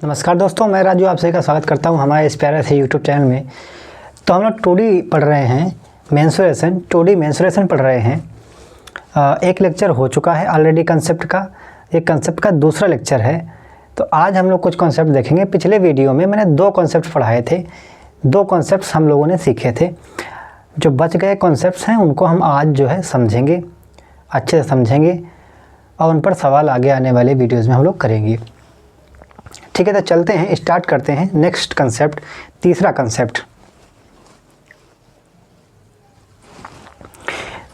नमस्कार दोस्तों, मैं राजू आप सभी का स्वागत करता हूं हमारे इस प्यारे से यूट्यूब चैनल में। तो हम लोग 2D पढ़ रहे हैं, मेंस्ट्रुएशन 2D मेंस्ट्रुएशन पढ़ रहे हैं। एक लेक्चर हो चुका है ऑलरेडी कंसेप्ट का, एक कंसेप्ट का दूसरा लेक्चर है। तो आज हम लोग कुछ कॉन्सेप्ट देखेंगे। पिछले वीडियो में मैंने 2 कॉन्सेप्ट पढ़ाए थे, 2 कॉन्सेप्ट्स हम लोगों ने सीखे थे। जो बच गए कॉन्सेप्ट्स हैं उनको हम आज जो है समझेंगे, अच्छे से समझेंगे और उन पर सवाल आगे आने वाले वीडियोज़ में हम लोग करेंगे। ठीक है, तो चलते हैं, स्टार्ट करते हैं। नेक्स्ट कंसेप्ट, तीसरा कंसेप्ट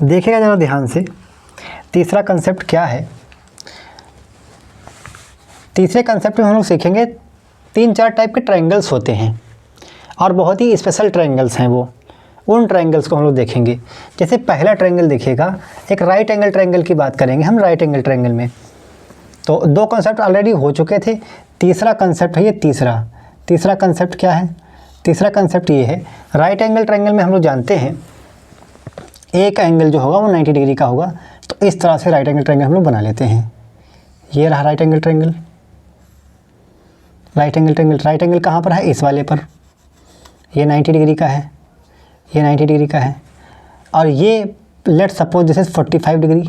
देखिएगा जरा ध्यान से। तीसरा कंसेप्ट क्या है? तीसरे कंसेप्ट में हम लोग सीखेंगे 3-4 टाइप के ट्रायंगल्स होते हैं और बहुत ही स्पेशल ट्रायंगल्स हैं वो। उन ट्रायंगल्स को हम लोग देखेंगे। जैसे पहला ट्रायंगल देखिएगा, एक राइट एंगल ट्रायंगल की बात करेंगे हम। राइट एंगल ट्रायंगल में तो 2 कंसेप्ट ऑलरेडी हो चुके थे। तीसरा कंसेप्ट है ये तीसरा कंसेप्ट क्या है? तीसरा कंसेप्ट ये है, राइट एंगल ट्रायंगल में हम लोग जानते हैं एक एंगल जो होगा वो 90 डिग्री का होगा। तो इस तरह से राइट एंगल ट्रायंगल हम लोग बना लेते हैं। ये रहा right angle triangle. Right angle कहाँ पर है? इस वाले पर। ये 90 डिग्री का है, ये 90 डिग्री का है और ये let suppose this is 45 degree.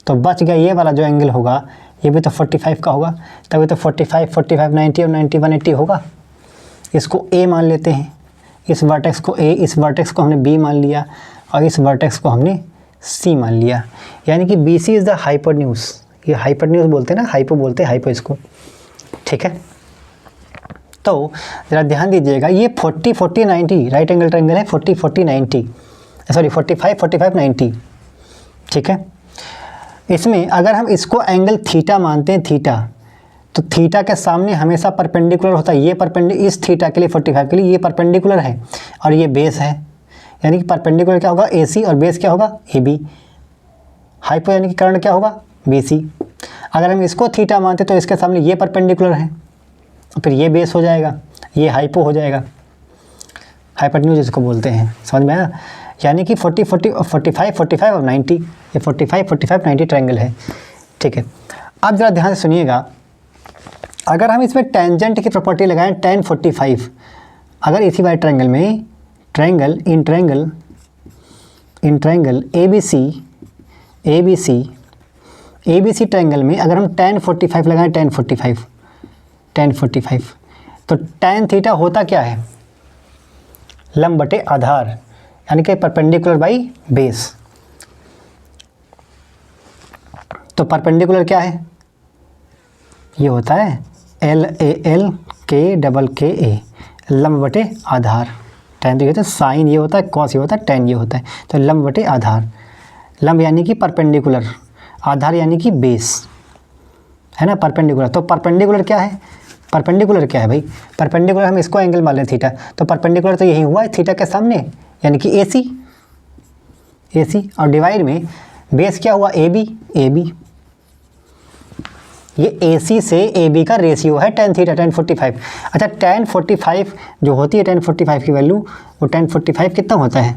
तो बच गया ये वाला जो एंगल होगा, ये भी तो 45 का होगा। तभी तो 45, 90 और 90 180 होगा। इसको A मान लेते हैं, इस वर्टेक्स को A, इस वर्टेक्स को हमने B मान लिया और इस वर्टेक्स को हमने C मान लिया। यानी कि BC इज़ द हाइपोटेन्यूज। ये हाइपोटेन्यूज बोलते हैं ना, हाइपो बोलते हैं हाइपो इसको। ठीक है, तो ज़रा ध्यान दीजिएगा, ये 40 40 90 राइट एंगल ट्रायंगल है। 40 40 90 सॉरी 45 45 90। ठीक है, इसमें अगर हम इसको एंगल थीटा मानते हैं, थीटा, तो थीटा के सामने हमेशा परपेंडिकुलर होता है। ये परपेंडिकुलर इस थीटा के लिए 45 के लिए ये परपेंडिकुलर है और ये बेस है। यानी कि परपेंडिकुलर क्या होगा? AC और बेस क्या होगा? AB। हाइपो यानी कि कर्ण क्या होगा? BC। अगर हम इसको थीटा मानते तो इसके सामने ये परपेंडिकुलर है, फिर ये बेस हो जाएगा, ये हाइपो हो जाएगा। हाइपोटेन्यूज इसको बोलते हैं। समझ में आया? यानी कि 40 40 45 45 और 90, ये 45 45 90 ट्रायंगल है। ठीक है, अब ज़रा ध्यान से सुनिएगा। अगर हम इसमें टेंजेंट की प्रॉपर्टी लगाएं tan 45, अगर इसी वाले ट्रायंगल में triangle in triangle ABC triangle में अगर हम tan 45 लगाएं, tan 45 तो tan थीटा होता क्या है? लंब बटे आधार, यानी कि परपेंडिकुलर बाई बेस। तो परपेंडिकुलर क्या है? ये होता है LAL KKA, लंब बटे आधार। tan तो ये होता है साइन, ये होता है कॉस, ये होता है tan, ये होता है। तो लंब बटे आधार, लंब यानी कि परपेंडिकुलर, आधार यानी कि बेस, है ना, परपेंडिकुलर। तो परपेंडिकुलर क्या है? परपेंडिकुलर क्या है भाई? परपेंडिकुलर हम इसको एंगल मान लें थीटा, तो परपेंडिकुलर तो यही हुआ है थीटा के सामने, यानी कि AC और डिवाइड में बेस क्या हुआ? AB। ये AC से AB का रेशियो है tan थीटा, tan 45। अच्छा, tan 45 जो होती है, tan 45 की वैल्यू, वो tan 45 कितना होता है?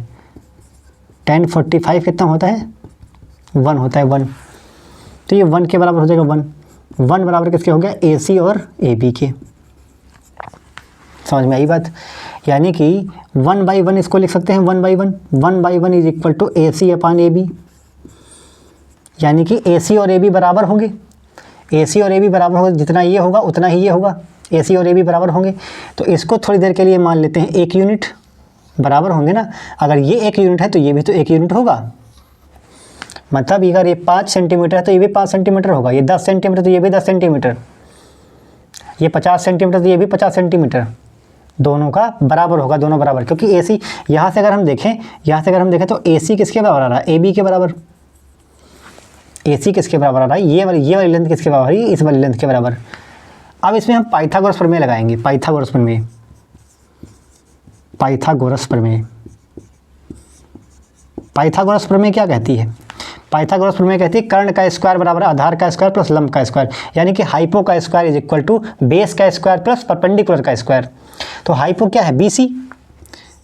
tan 45 कितना होता है? 1 होता है, 1। तो ये 1 के बराबर हो जाएगा। 1 बराबर किसके हो गया? AC और AB के। समझ में आई बात? यानी कि 1/1 इसको लिख सकते हैं, 1/1 is equal to AC upon AB। यानी कि AC और AB बराबर होंगे, AC और AB बराबर होंगे, जितना ये होगा उतना ही ये होगा। AC और AB बराबर होंगे, तो इसको थोड़ी देर के लिए मान लेते हैं 1 यूनिट। बराबर होंगे ना, अगर ये 1 यूनिट है तो ये भी तो 1 यूनिट होगा। मतलब अगर ये 5 सेंटीमीटर है तो ये भी 5 सेंटीमीटर होगा, ये 10 सेंटीमीटर तो ये भी 10 सेंटीमीटर, ये 50 सेंटीमीटर तो ये भी 50 सेंटीमीटर। दोनों का बराबर होगा, दोनों बराबर, क्योंकि AC यहाँ से अगर हम देखें तो AC किसके बराबर आ रहा है? AB के बराबर। AC किसके बराबर आ रहा है? ये वाली लेंथ किसके बराबर है? इस वाली लेंथ के बराबर। अब इसमें हम पाइथागोरस प्रमेय लगाएंगे। पाइथागोरस प्रमेय क्या कहती है? पाइथागोरस प्रमेय कहती है कर्ण का स्क्वायर बराबर आधार का स्क्वायर प्लस लंब का स्क्वायर, यानी कि हाइपो का square is equal to base का स्क्वायर प्लस परपेंडिकुलर का स्क्वायर। तो हाइपो क्या है? BC।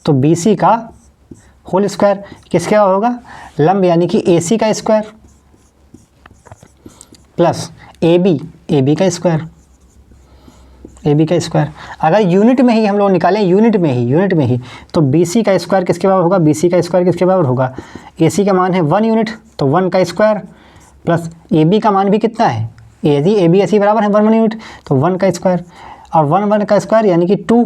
तो BC का होल स्क्वायर किसके होगा? लंब यानी कि AC का स्क्वायर प्लस AB का स्क्वायर। ए बी का स्क्वायर। अगर यूनिट में ही हम लोग निकालें, यूनिट में ही तो बी सी का स्क्वायर किसके बराबर होगा, बी सी का स्क्वायर किसके बराबर होगा, ए सी का मान है 1 यूनिट तो 1 का स्क्वायर प्लस ए बी का मान भी कितना है, ए बी सी बराबर है 1 यूनिट तो 1 का स्क्वायर और 1 का स्क्वायर यानी कि 2।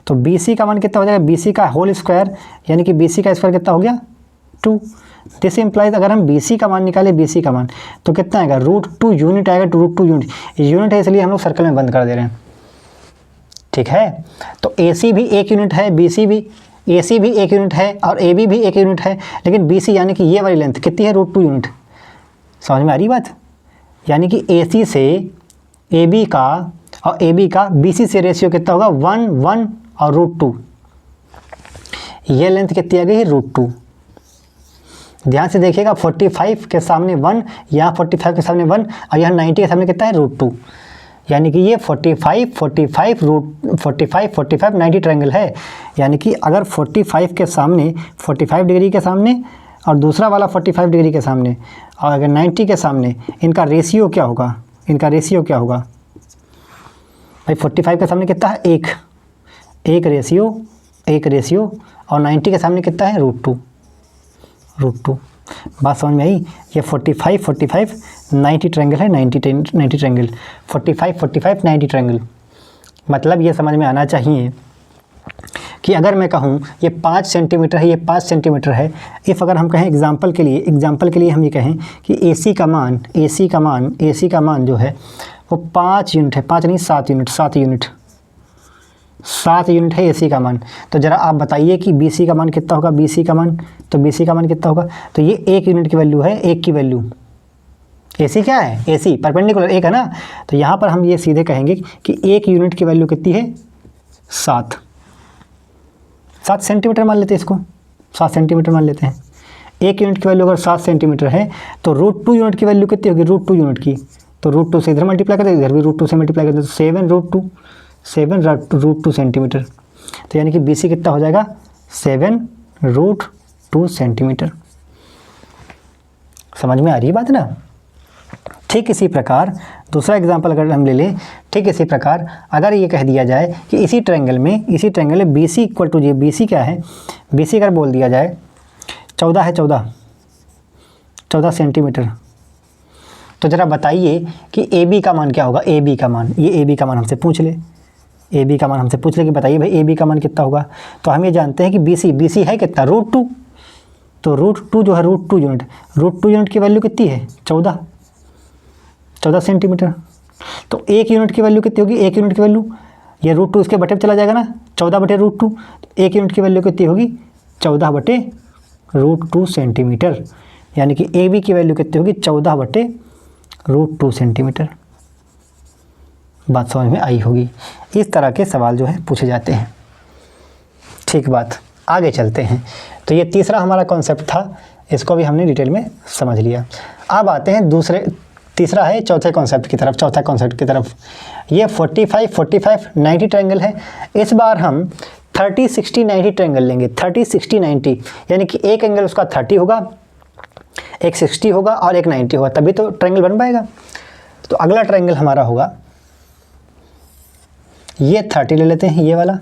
तो बी सी का मान कितना हो जाएगा, बी सी का होल स्क्वायर यानी कि बी सी का स्क्वायर कितना हो गया 2। दिस इम्प्लाइज अगर हम बी सी का मान निकालें, बी सी का मान तो कितना आएगा √2 यूनिट आएगा, √2 यूनिट। यूनिट है इसलिए हम लोग सर्कल में बंद कर दे रहे हैं, ठीक है। तो ए सी भी 1 यूनिट है, बी सी भी, ए सी भी 1 यूनिट है और ए बी भी 1 यूनिट है, लेकिन बी सी यानी कि ये वाली लेंथ कितनी है √2 यूनिट। समझ में आ रही बात, यानी कि ए सी से ए बी का और ए बी का बी सी से रेशियो कितना होगा 1 1 और √2, ये लेंथ कितनी आ गई है √2। ध्यान से देखिएगा 45 के सामने 1, यहाँ 45 के सामने 1 और यहाँ 90 के सामने कितना है √2, यानी कि ये 45 45 90 ट्रायंगल है। यानी कि अगर 45 के सामने 45 डिग्री के सामने और दूसरा वाला 45 डिग्री के सामने और अगर 90 के सामने, इनका रेशियो क्या होगा, इनका रेशियो क्या होगा भाई, 45 के सामने कितना है 1 रेशियो और 90 के सामने कितना है √2। बात समझ में आई, ये 45 90 ट्रायंगल है, 90 ट्रायंगल 45 90 ट्रायंगल। मतलब ये समझ में आना चाहिए कि अगर मैं कहूँ ये 5 सेंटीमीटर है, ये 5 सेंटीमीटर है, इफ़ अगर हम कहें एग्जांपल के लिए हम ये कहें कि ए सी का मान जो है वो 5 यूनिट है, 5 नहीं 7 यूनिट है ए सी का मान। तो ज़रा आप बताइए कि बी सी का मान कितना होगा, बी सी का मान कितना होगा, तो ये 1 यूनिट की वैल्यू है, 1 की वैल्यू। ए सी क्या है, ए सी परपेंडिकुलर 1 है ना, तो यहाँ पर हम ये सीधे कहेंगे कि 1 यूनिट की वैल्यू कितनी है 7 सेंटीमीटर मान लेते हैं इसको, 7 सेंटीमीटर मान लेते हैं। 1 यूनिट की वैल्यू अगर 7 सेंटीमीटर है तो √2 यूनिट की वैल्यू कितनी होगी, √2 यूनिट की, तो √2 से इधर मल्टीप्लाई करते हैं, इधर भी √2 से मल्टीप्लाई करते हैं, तो 7 √2 सेंटीमीटर। तो यानी कि बी सी कितना हो जाएगा 7 √2 सेंटीमीटर। समझ में आ रही है बात ना। ठीक इसी प्रकार दूसरा एग्जांपल अगर हम ले लें, ठीक इसी प्रकार अगर ये कह दिया जाए कि इसी ट्रायंगल में बी सी इक्वल टू जी, बी सी क्या है, बी सी अगर बोल दिया जाए 14 है, 14 सेंटीमीटर, तो ज़रा बताइए कि ए बी का मान क्या होगा, ए बी का मान, ये ए बी का मान हमसे पूछ ले, कि बताइए भाई ए बी का मान कितना होगा। तो हम ये जानते हैं कि बी सी है कितना √2, तो √2 जो है √2 यूनिट की वैल्यू कितनी है 14 सेंटीमीटर। तो 1 यूनिट की वैल्यू कितनी होगी, 1 यूनिट की वैल्यू, ये √2 इसके बटे चला जाएगा ना, 14/√2, तो 1 यूनिट की वैल्यू कितनी होगी 14/√2 सेंटीमीटर। यानी कि ए बी की वैल्यू कितनी होगी 14/√2 सेंटीमीटर। बात समझ में आई होगी। इस तरह के सवाल जो है पूछे जाते हैं। ठीक बात, आगे चलते हैं। तो ये तीसरा हमारा कॉन्सेप्ट था, इसको भी हमने डिटेल में समझ लिया। अब आते हैं तीसरा है चौथा कॉन्सेप्ट की तरफ। ये 45 90 ट्रायंगल है। इस बार हम 30 60 90 ट्रायंगल लेंगे, 30 60 90, यानी कि एक एंगल उसका 30 होगा, एक 60 होगा और एक 90 होगा, तभी तो ट्रायंगल बन पाएगा। तो अगला ट्रायंगल हमारा होगा, ये 30 ले लेते हैं, ये वाला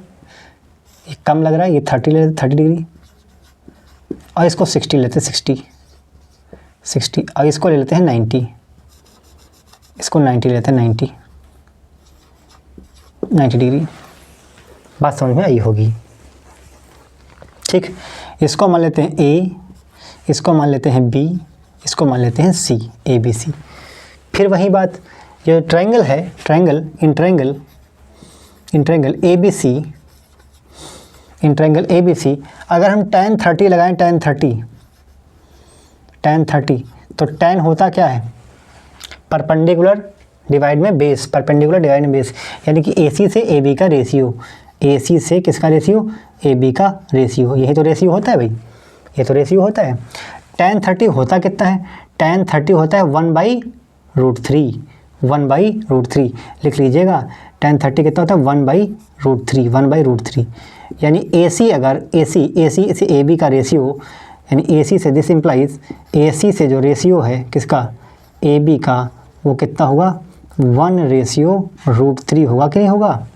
ये कम लग रहा है, ये 30 ले लेते 30 डिग्री, और इसको 60 लेते हैं, 60 और इसको ले लेते हैं 90, इसको 90 लेते हैं, 90 डिग्री। बात समझ में आई होगी। ठीक, इसको मान लेते हैं ए, इसको मान लेते हैं बी, इसको मान लेते हैं सी, ए बी सी। फिर वही बात, ये ट्रायंगल है, in triangle A B C, अगर हम tan 30 लगाएं, tan 30, तो tan होता क्या है परपेंडिकुलर डिवाइड में बेस, यानी कि ए सी से ए बी का रेशियो, ए सी से किसका रेशियो, ए बी का रेशियो। यही तो रेशियो होता है भाई, ये तो रेशियो होता है। tan 30 होता कितना है, tan 30 होता है 1/√3 लिख लीजिएगा। tan 30 कितना होता है 1/√3, यानी ए सी से ए बी का रेशियो, यानी ए सी से, दिस इम्प्लाइज ए सी से जो रेशियो है किसका, ए बी का, वो कितना होगा 1/√3 होगा कि नहीं होगा?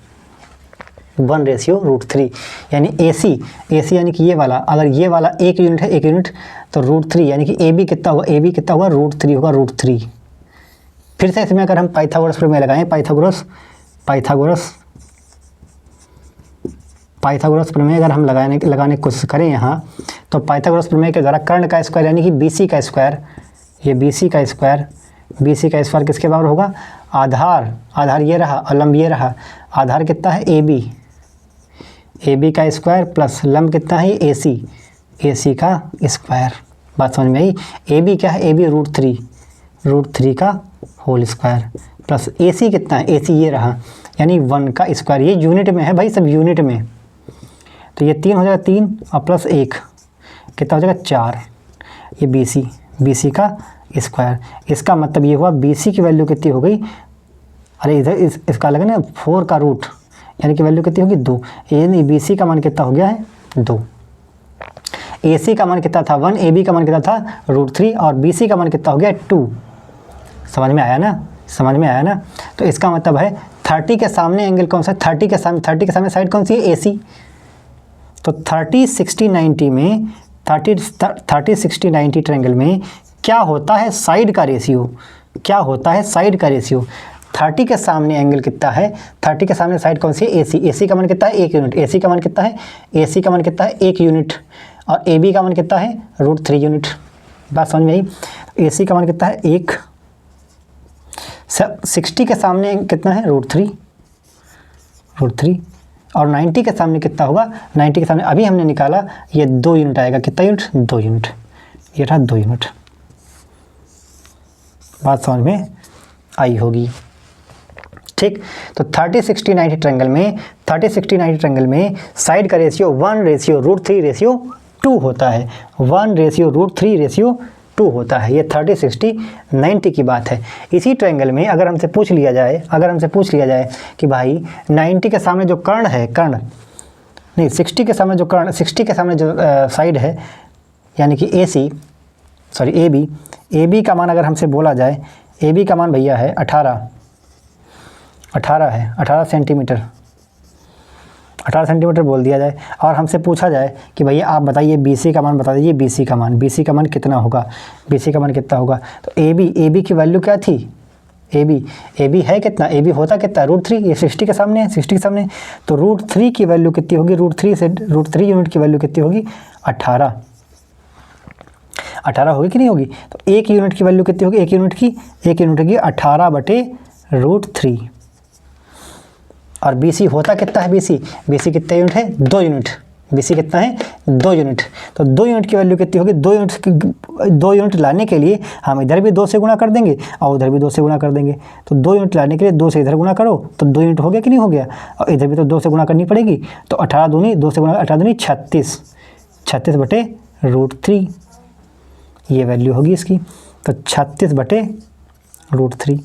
1/√3 यानी AC यानी कि ये वाला, अगर ये वाला 1 यूनिट है, 1 यूनिट, तो √3 यानी कि AB कितना होगा? AB कितना होगा? √3 होगा, √3। फिर से इसमें अगर हम पाइथागोरस प्रमेय लगाएं, पाइथागोरस प्रमेय अगर हम लगाने की कोशिश करें यहाँ, तो पाइथागोरस प्रमेय के द्वारा कर्ण का स्क्वायर यानी कि BC का स्क्वायर, ये BC का स्क्वायर किसके बराबर होगा? आधार ये रहा और लंब ये रहा। आधार कितना है? AB का स्क्वायर प्लस लंब कितना है? AC का स्क्वायर। बात समझ में आई? AB क्या है? AB √3 का होल स्क्वायर प्लस AC कितना है? AC ये रहा, यानी 1 का स्क्वायर। ये यूनिट में है भाई, सब यूनिट में। तो ये 3 हो जाएगा, 3 और प्लस 1 कितना हो जाएगा? 4। ये BC का स्क्वायर। इसका मतलब ये हुआ BC की वैल्यू कितनी हो गई? अरे इधर इसका लगा ना 4 का रूट, यानी कि वैल्यू कितनी होगी? 2। यानी BC का मान कितना हो गया है? 2। AC का मान कितना था? 1। AB का मान कितना था? √3 और BC का मान कितना हो गया? 2। समझ में आया ना? तो इसका मतलब है 30 के सामने एंगल कौन सा है? 30 के सामने साइड कौन सी है? AC। तो 30, 60, 90 में 30-60-90 ट्रायंगल में क्या होता है? साइड का रेशियो। 30 के सामने एंगल कितना है? 30 के सामने साइड कौन सी है? AC का मान कितना है? 1 यूनिट। AC का मान कितना है? 1 यूनिट। और AB का मान कितना है? √3 यूनिट। बात समझ में आई? AC का मान कितना है? 1। 60 के सामने कितना है? √3 और 90 के सामने कितना होगा? 90 के सामने अभी हमने निकाला, ये 2 यूनिट आएगा। कितना यूनिट? 2 यूनिट। ये रहा 2 यूनिट। बात समझ में आई होगी, ठीक। तो 30-60-90 ट्रायंगल में साइड का रेशियो 1/√3/2 होता है। 1/√3/2 होता है। ये 30-60-90 की बात है। इसी ट्रायंगल में अगर हमसे पूछ लिया जाए कि भाई 90 के सामने जो कर्ण है, 60 के सामने जो साइड है, यानी कि AB का मान अगर हमसे बोला जाए, AB का मान भैया है 18 सेंटीमीटर। 18 सेंटीमीटर बोल दिया जाए और हमसे पूछा जाए कि भैया आप बताइए BC का मान बता दीजिए। BC का मान कितना होगा? तो AB की वैल्यू क्या थी? AB है कितना? AB होता कितना? √3। ये 60 के सामने है, 60 के सामने। तो √3 की वैल्यू कितनी होगी? √3 यूनिट की वैल्यू कितनी होगी? 18 होगी कि नहीं होगी? तो 1 यूनिट की वैल्यू कितनी होगी? 1 यूनिट की 18/√3। और BC होता कितना है? BC कितने यूनिट है? 2 यूनिट। BC कितना है? 2 यूनिट। तो 2 यूनिट की वैल्यू कितनी होगी? 2 यूनिट लाने के लिए हम इधर भी 2 से गुणा कर देंगे और उधर भी 2 से गुणा कर देंगे। तो 2 यूनिट लाने के लिए 2 से इधर गुणा करो तो 2 यूनिट हो गया कि नहीं हो गया? और इधर भी तो 2 से गुणा करनी पड़ेगी। तो 18 दूनी 2 से गुणा, 18 दूनी 36, 36/√3 ये वैल्यू होगी इसकी। तो 36/√3।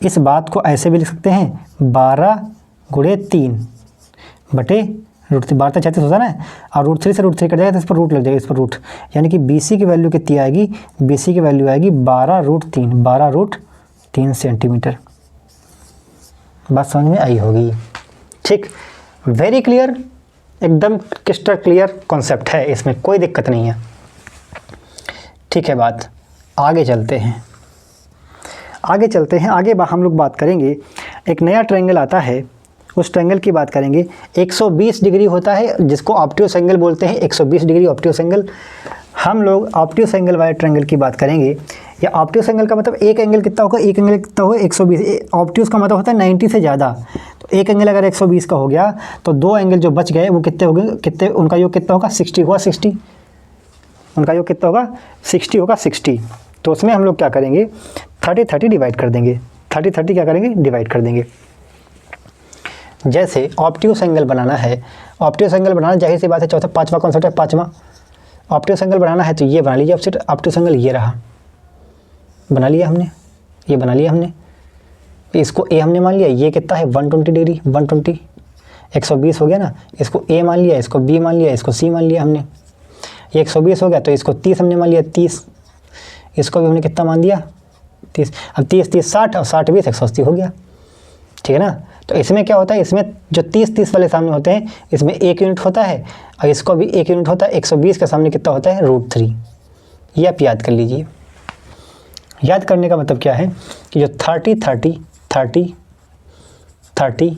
इस बात को ऐसे भी लिख सकते हैं 12×3/√3। 12 36 होता है ना, और √3 से √3 कट जाएगा तो इस पर रूट लग जाएगा, इस पर रूट। यानी कि BC की वैल्यू कितनी आएगी? BC की वैल्यू आएगी 12√3 सेंटीमीटर। बात समझ में आई होगी, ठीक। वेरी क्लियर, एकदम क्रिस्टल क्लियर कॉन्सेप्ट है, इसमें कोई दिक्कत नहीं है, ठीक है। बात आगे चलते हैं। आगे हम लोग बात करेंगे, एक नया ट्रायंगल आता है, उस ट्रायंगल की बात करेंगे। 120 डिग्री होता है, जिसको ऑब्ट्यूस एंगल बोलते हैं। 120 डिग्री ऑब्ट्यूस एंगल। हम लोग ऑब्ट्यूस एंगल वाले ट्रायंगल की बात करेंगे। या ऑब्ट्यूस एंगल का मतलब एक एंगल कितना होगा? 120। ऑब्ट्यूस का मतलब होता है 90 से ज़्यादा। तो एक एंगल अगर 120 का हो गया तो 2 एंगल जो बच गए वो कितने हो गए? उनका योग कितना होगा? 60 होगा, 60। उनका योग कितना होगा? 60 होगा, 60। तो उसमें हम लोग क्या करेंगे? 30 डिवाइड कर देंगे। 30 क्या करेंगे? डिवाइड कर देंगे। जैसे ऑब्ट्यूस एंगल बनाना है, ऑब्ट्यूस एंगल बनाना जाहिर सी बात है, चौथा 5वां कॉन्सेप्ट है। 5वां ऑब्ट्यूस एंगल बनाना है तो ये बना लीजिए ऑब्ट्यूस एंगल। ये रहा, बना लिया हमने, ये बना लिया हमने। इसको A हमने मान लिया, ये कितना है? 120 डिग्री। 120 120 हो गया ना। इसको A मान लिया, इसको B मान लिया, इसको C मान लिया हमने। ये 120 हो गया तो इसको 30 हमने मान लिया, 30। इसको भी हमने कितना मान दिया? 30, अब 30 30 60 और 60 20 180 हो गया, ठीक है ना। तो इसमें क्या होता है, इसमें जो 30 30 वाले सामने होते हैं इसमें 1 यूनिट होता है और इसको भी 1 यूनिट होता है। 120 के सामने कितना होता है, √3। ये आप याद कर लीजिए। याद करने का मतलब क्या है कि जो 30 30 30 30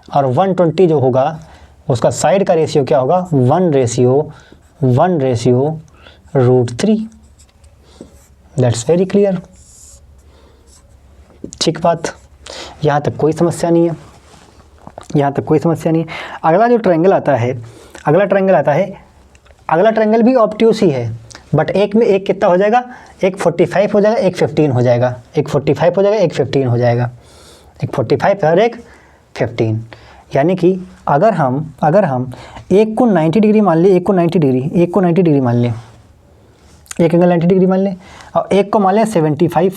और 120 जो होगा उसका साइड का रेशियो क्या होगा, 1:1/√3। That's very clear. ठीक बात, यहाँ तक कोई समस्या नहीं है, यहाँ तक कोई समस्या नहीं है। अगला जो ट्रायंगल आता है, अगला ट्रायंगल भी ऑब्ट्यूस ही है, बट एक में एक कितना हो जाएगा, एक 45 हो जाएगा, एक 15 हो जाएगा, एक 45 हो जाएगा, एक 15 हो जाएगा, एक 45 और एक 15। यानी कि अगर हम एक को 90 डिग्री मान लें, एक को 90 डिग्री मान लें, एक एंगल 90 डिग्री मान लें और एक को मान लें 75।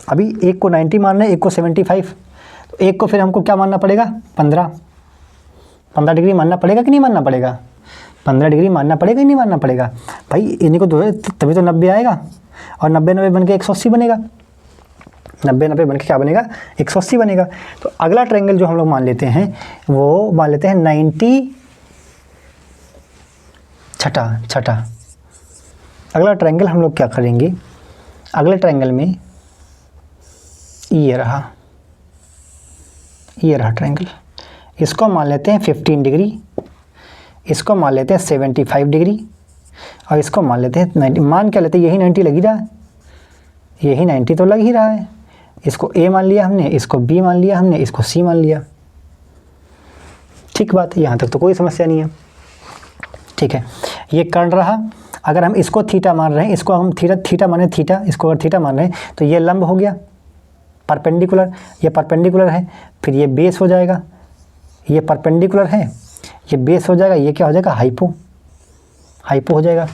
अभी एक को 90 मान रहे हैं, एक को 75, तो एक को फिर हमको क्या मानना पड़ेगा, 15 डिग्री मानना पड़ेगा कि नहीं मानना पड़ेगा, 15 डिग्री मानना पड़ेगा कि नहीं मानना पड़ेगा भाई। इन्हीं को तभी तो 90 आएगा और 90 बन के 180 बनेगा, 90 बन के क्या बनेगा, 180 बनेगा। तो अगला ट्रायंगल जो हम लोग मान लेते हैं वो मान लेते हैं 90 छठा। अगला ट्रायंगल हम लोग क्या करेंगे, अगले ट्रायंगल में ये रहा ट्रायंगल, इसको मान लेते हैं 15 डिग्री, इसको मान लेते हैं 75 डिग्री और इसको मान लेते हैं 90। मान क्या लेते हैं, यही 90 लग ही रहा है, यही 90 तो लग ही रहा है। इसको A मान लिया हमने, इसको B मान लिया हमने, इसको C मान लिया। ठीक बात, यहाँ तक तो कोई समस्या नहीं है। ठीक है, ये कर्ण रहा। अगर हम इसको थीटा मान रहे हैं, इसको हम थीटा माने थीटा, इसको अगर थीटा मान रहे हैं तो ये लंब हो गया, परपेंडिकुलर, ये परपेंडिकुलर है, फिर ये बेस हो जाएगा, ये परपेंडिकुलर है, ये बेस हो जाएगा, ये क्या हो जाएगा, हाइपो हो जाएगा।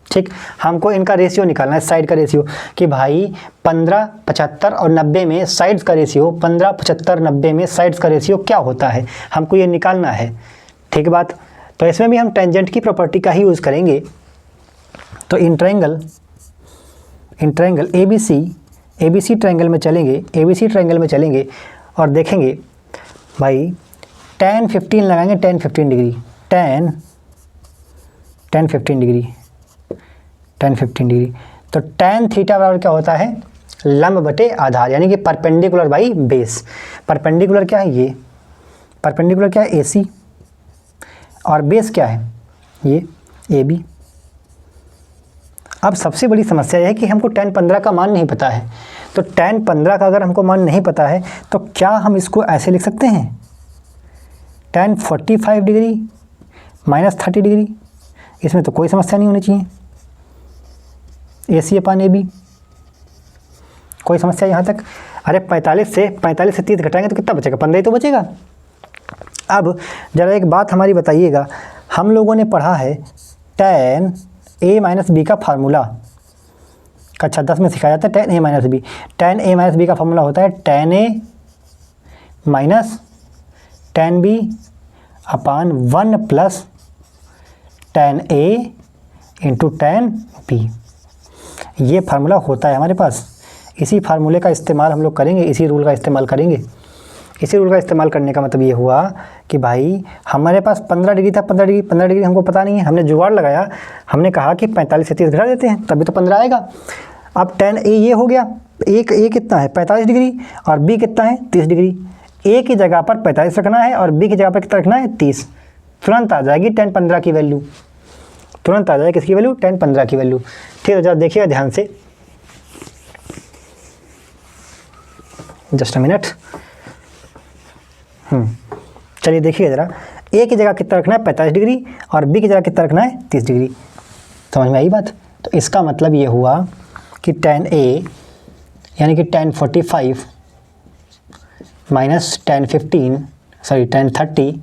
ठीक, हमको इनका रेशियो निकालना है, साइड का रेशियो, कि भाई 15 75 और 90 में साइड्स का रेशियो, 15 75 90 में साइड्स का रेशियो क्या होता है, हमको ये निकालना है। ठीक बात, तो इसमें भी हम टेंजेंट की प्रॉपर्टी का ही यूज़ करेंगे। तो इन ट्रायंगल ABC ट्रायंगल में चलेंगे और देखेंगे भाई tan 15 लगाएंगे, tan 15 डिग्री, tan 15 डिग्री। तो tan थीटा बराबर क्या होता है, लंब बटे आधार, यानी कि परपेंडिकुलर बाई बेस। परपेंडिकुलर क्या है, ये परपेंडिकुलर क्या है, AC, और बेस क्या है, ये AB। अब सबसे बड़ी समस्या यह है कि हमको tan 15 का मान नहीं पता है। तो tan 15 का अगर हमको मान नहीं पता है तो क्या हम इसको ऐसे लिख सकते हैं, tan 45 डिग्री माइनस 30 डिग्री। इसमें तो कोई समस्या नहीं होनी चाहिए, AC/AB, कोई समस्या यहाँ तक। अरे 45 से 30 घटाएंगे तो कितना बचेगा, 15 ही तो बचेगा। अब ज़रा एक बात हमारी बताइएगा, हम लोगों ने पढ़ा है tan A-B का फार्मूला, कक्षा 10 में सिखाया जाता है tan A-B। tan A-B का फार्मूला होता है tan A minus tan B upon 1 plus tan A into tan B। ये फार्मूला होता है हमारे पास, इसी फार्मूले का इस्तेमाल हम लोग करेंगे, इसी रूल का इस्तेमाल करेंगे। इसी रूल का इस्तेमाल करने का मतलब ये हुआ कि भाई हमारे पास 15 डिग्री था, 15 डिग्री हमको पता नहीं है, हमने जुगाड़ लगाया, हमने कहा कि 45 से 30 घटा देते हैं तभी तो 15 आएगा। अब tan A ये हो गया, A कितना है 45 डिग्री और B कितना है 30 डिग्री। A की जगह पर 45 रखना है और B की जगह पर कितना रखना है 30। तुरंत आ जाएगी tan 15 की वैल्यू, तुरंत आ जाएगी किसकी वैल्यू, tan 15 की वैल्यू। ठीक है, जरा देखिएगा ध्यान से, जस्ट अ मिनट। चलिए देखिए ज़रा, A की जगह कितना रखना है 45 डिग्री और B की जगह कितना रखना है 30 डिग्री। समझ में आई बात। तो इसका मतलब ये हुआ कि tan A यानी कि tan 45 माइनस tan 30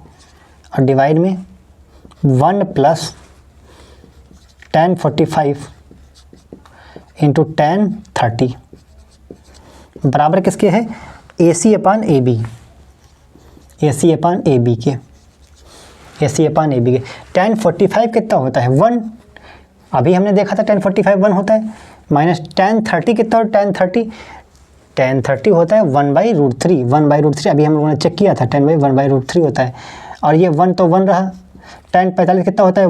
और डिवाइड में 1 प्लस tan 45 इंटू tan 30 बराबर किसके है, AC/AB के। tan 45 कितना होता है 1, अभी हमने देखा था tan 45 1 होता है, माइनस टेन 30 कितना होता है, टेन थर्टी होता है 1/√3, 1/√3 अभी हम लोगों ने चेक किया था, 1/√3 होता है। और ये 1 तो 1 रहा, टेन 45 कितना होता है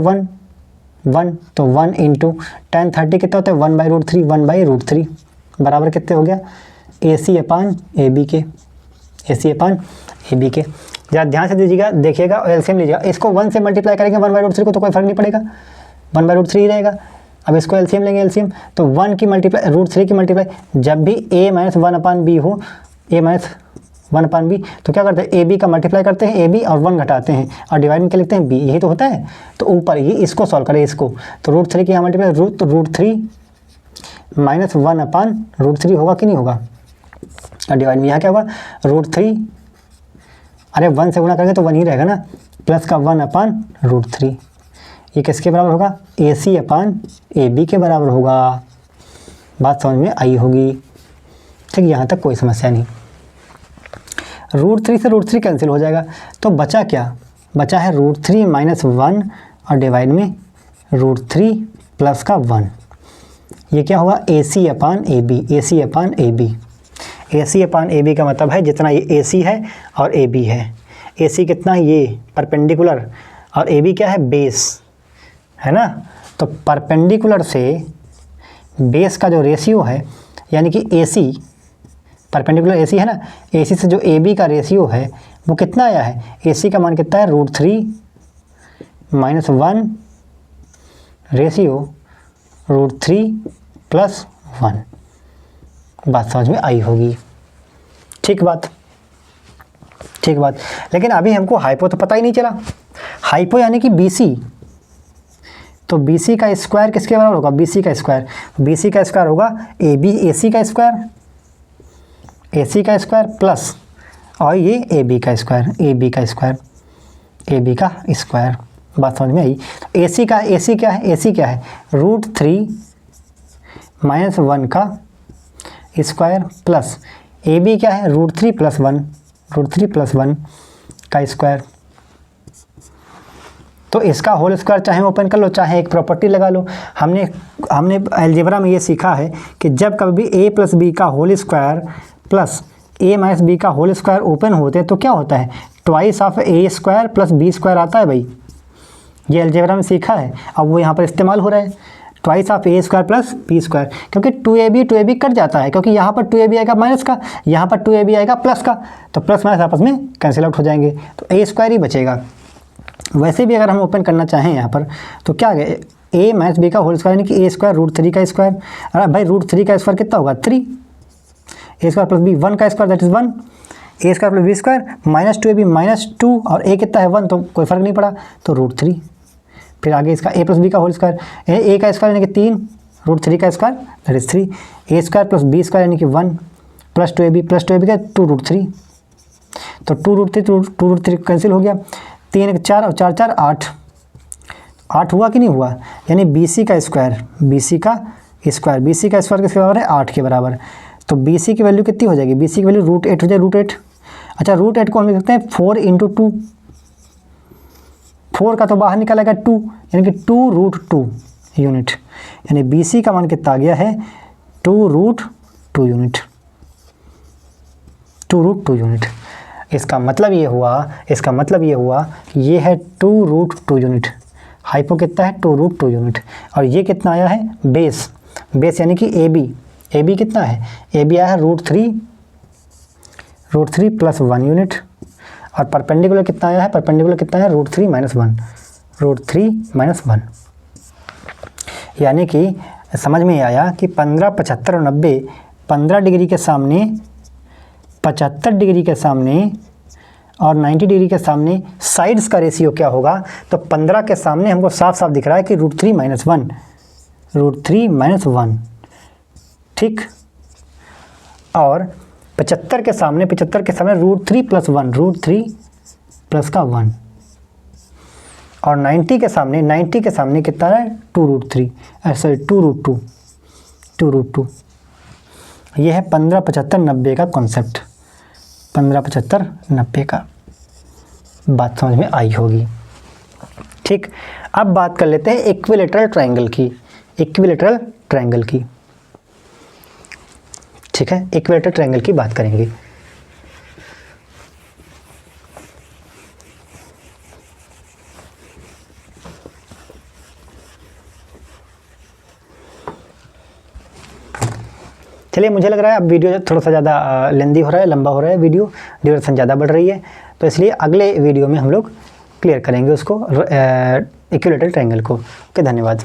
1 तो 1 इंटू टेन 30 कितना होता है 1/√3 बराबर कितने हो गया AC/AB के, AC/AB के। जरा ध्यान से दीजिएगा, देखिएगा एलसीएम लीजिएगा, इसको 1 से मल्टीप्लाई करेंगे 1/√3 को तो कोई फर्क नहीं पड़ेगा, 1/√3 ही रहेगा। अब इसको एलसीएम लेंगे, एलसीएम तो 1 की मल्टीप्लाई √3 की मल्टीप्लाई, जब भी A-1/B हो, A-1/B तो क्या करते हैं AB का मल्टीप्लाई करते हैं AB और 1 घटाते हैं और डिवाइड में क्या लिखते हैं B, यही तो होता है। तो ऊपर ये इसको सॉल्व करें, इसको तो √3 की यहाँ मल्टीप्लाई √3 माइनस 1/√3 होगा कि नहीं होगा, और डिवाइड में यहाँ क्या होगा √3, अरे 1 से गुणा करेंगे तो 1 ही रहेगा ना, प्लस का 1/√3, ये किसके बराबर होगा AC/AB के बराबर होगा। बात समझ में आई होगी, ठीक, यहाँ तक कोई समस्या नहीं। √3 से √3 कैंसिल हो जाएगा, तो बचा क्या, बचा है √3 माइनस 1 और डिवाइड में √3 प्लस का 1, ये क्या होगा AC/AB, AC/AB। AC/AB का मतलब है जितना ये AC है और AB है, AC कितना है ये परपेंडिकुलर और AB क्या है बेस, है ना। तो परपेंडिकुलर से बेस का जो रेशियो है, यानी कि AC परपेंडिकुलर AC है ना, AC से जो AB का रेशियो है वो कितना आया है, AC का मान कितना है √3 माइनस 1 रेशियो √3 प्लस 1। बात समझ में आई होगी, ठीक बात, ठीक बात। लेकिन अभी हमको हाइपो तो पता ही नहीं चला, हाइपो यानी कि BC, तो BC का स्क्वायर किसके बराबर होगा, BC का स्क्वायर होगा AC का स्क्वायर प्लस और ये AB का स्क्वायर, बात समझ में आई। तो AC क्या है, √3 माइनस 1 का स्क्वायर प्लस AB क्या है √3 प्लस 1 का स्क्वायर। तो इसका होल स्क्वायर चाहे ओपन कर लो, चाहे एक प्रॉपर्टी लगा लो। हमने अलजेब्रा में ये सीखा है कि जब कभी भी A प्लस B का whole square plus A minus B का होल स्क्वायर ओपन होते हैं तो क्या होता है, twice of A square plus B square आता है भाई, ये अलजेब्रा में सीखा है, अब वो यहाँ पर इस्तेमाल हो रहा है, twice of A square plus B square, क्योंकि 2AB कट जाता है, क्योंकि यहाँ पर 2AB आएगा माइनस का, यहाँ पर 2AB आएगा प्लस का, तो प्लस माइनस आपस में कैंसिल आउट हो जाएंगे, तो A स्क्वायर ही बचेगा। वैसे भी अगर हम ओपन करना चाहें यहाँ पर तो क्या है, A माइनस B का होल स्क्वायर यानी कि A स्क्वायर √3 का स्क्वायर, अरे भाई √3 का स्क्वायर कितना होगा 3, A स्क्वायर प्लस B 1 का square that is 1, A square plus B square minus 2AB minus 2 और A कितना है 1, तो कोई फर्क नहीं पड़ा, तो √3। फिर आगे इसका A प्लस B का होल स्क्वायर, A का स्क्वायर यानी कि 3, √3 का square that is 3, A square plus B square यानी कि 1 प्लस 2AB का 2√3, तो 2√3 कैंसिल हो गया, 3 1 4 और 4 4 8 हुआ कि नहीं हुआ, यानी BC का स्क्वायर किसके बराबर है 8 के बराबर। तो BC की वैल्यू कितनी हो जाएगी, BC की वैल्यू √8 हो जाए, √8। अच्छा √8 को हम लिख सकते हैं 4 × 2, 4 का तो बाहर निकल आएगा 2, यानी कि 2√2 यूनिट, यानी BC का मान कितना आ गया है 2√2 यूनिट। इसका मतलब ये हुआ कि ये है 2√2 यूनिट, हाइपो कितना है 2√2 यूनिट, और ये कितना आया है बेस यानी कि AB कितना है, AB आया है √3 प्लस 1 यूनिट, और परपेंडिकुलर कितना आया है, √3 माइनस 1, यानी कि समझ में आया कि 15 75 और 90 15 डिग्री के सामने 75 डिग्री के सामने और 90 डिग्री के सामने साइड्स का रेशियो क्या होगा, तो 15 के सामने हमको साफ साफ दिख रहा है कि √3 माइनस 1, ठीक, और 75 के सामने √3 प्लस 1, √3 प्लस का 1, और 90 के सामने कितना है 2√3, सॉरी 2√2। ये है 15 75 90 का कॉन्सेप्ट, 15 75 90 का, बात समझ में आई होगी, ठीक। अब बात कर लेते हैं इक्विलेटरल ट्रायंगल की, ठीक है, इक्वेटर ट्रायंगल की बात करेंगे। चलिए, मुझे लग रहा है अब वीडियो थोड़ा सा ज़्यादा लेंदी हो रहा है, लंबा हो रहा है, वीडियो ड्यूरेशन ज़्यादा बढ़ रही है, तो इसलिए अगले वीडियो में हम लोग क्लियर करेंगे उसको, इक्विलैटरल ट्रायंगल को। ओके, धन्यवाद।